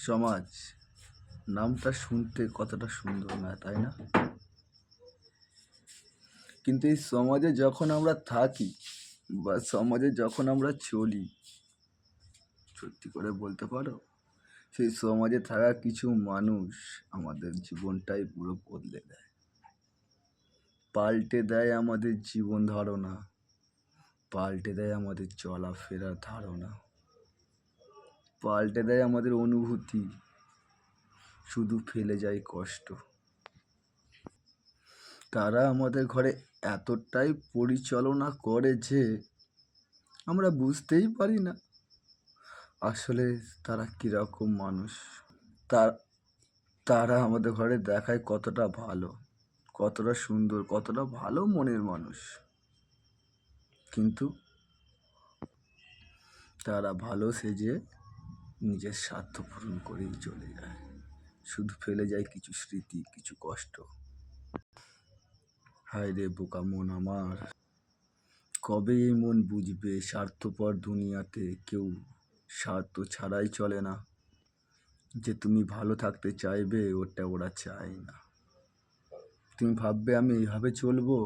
সমাজ নামটা শুনতে কতটা সুন্দর না, তাই না? কিন্তু এই সমাজে যখন আমরা থাকি বা সমাজে যখন আমরা চলি, সত্যি করে বলতে পারো, সেই সমাজে থাকা কিছু মানুষ আমাদের জীবনটাই পুরো বদলে দেয়, পাল্টে দেয় আমাদের জীবন ধারণা, পাল্টে দেয় আমাদের চলাফেরার ধারণা, পাল্টে দেয় আমাদের অনুভূতি, শুধু ফেলে যায় কষ্ট। তারা আমাদের ঘরে এতটাই পরিচালনা করে যে আমরা বুঝতেই পারি না আসলে তারা কীরকম মানুষ। তার তারা আমাদের ঘরে দেখায় কতটা ভালো, কতটা সুন্দর, কতটা ভালো মনের মানুষ, কিন্তু তারা ভালো সেজে নিজের স্বার্থ পূরণ করেই চলে যায়, শুধু ফেলে যায় কিছু স্মৃতি, কিছু কষ্ট। হায় রে বোকা মন আমার, কবে এই মন বুঝবে স্বার্থপর দুনিয়াতে কেউ স্বার্থ ছাড়াই চলে না। যে তুমি ভালো থাকতে চাইবে ওটা ওরা চায় না। তুমি ভাববে আমি এইভাবে চলবো,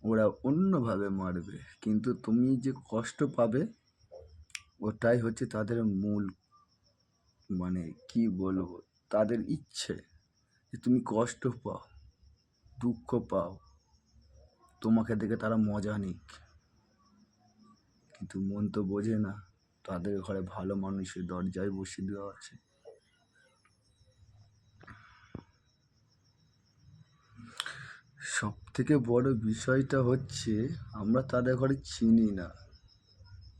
ওরা অন্যভাবে মারবে, কিন্তু তুমি যে কষ্ট পাবে ওটাই হচ্ছে তাদের মূল, মানে কি বলবো, তাদের ইচ্ছে যে তুমি কষ্ট পাও, দুঃখ পাও, তোমাকে দেখে তারা মজা নিক। কিন্তু মন তো বোঝে না, তাদের ঘরে ভালো মানুষের দরজায় বসিয়ে দেওয়া আছে। সব থেকে বড় বিষয়টা হচ্ছে আমরা তাদের ঘরে চিনি না,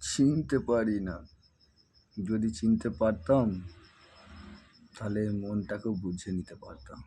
চিনতে পারি না। যদি চিনতে পারতাম তাহলে মনটাকেও বুঝে নিতে পারতাম।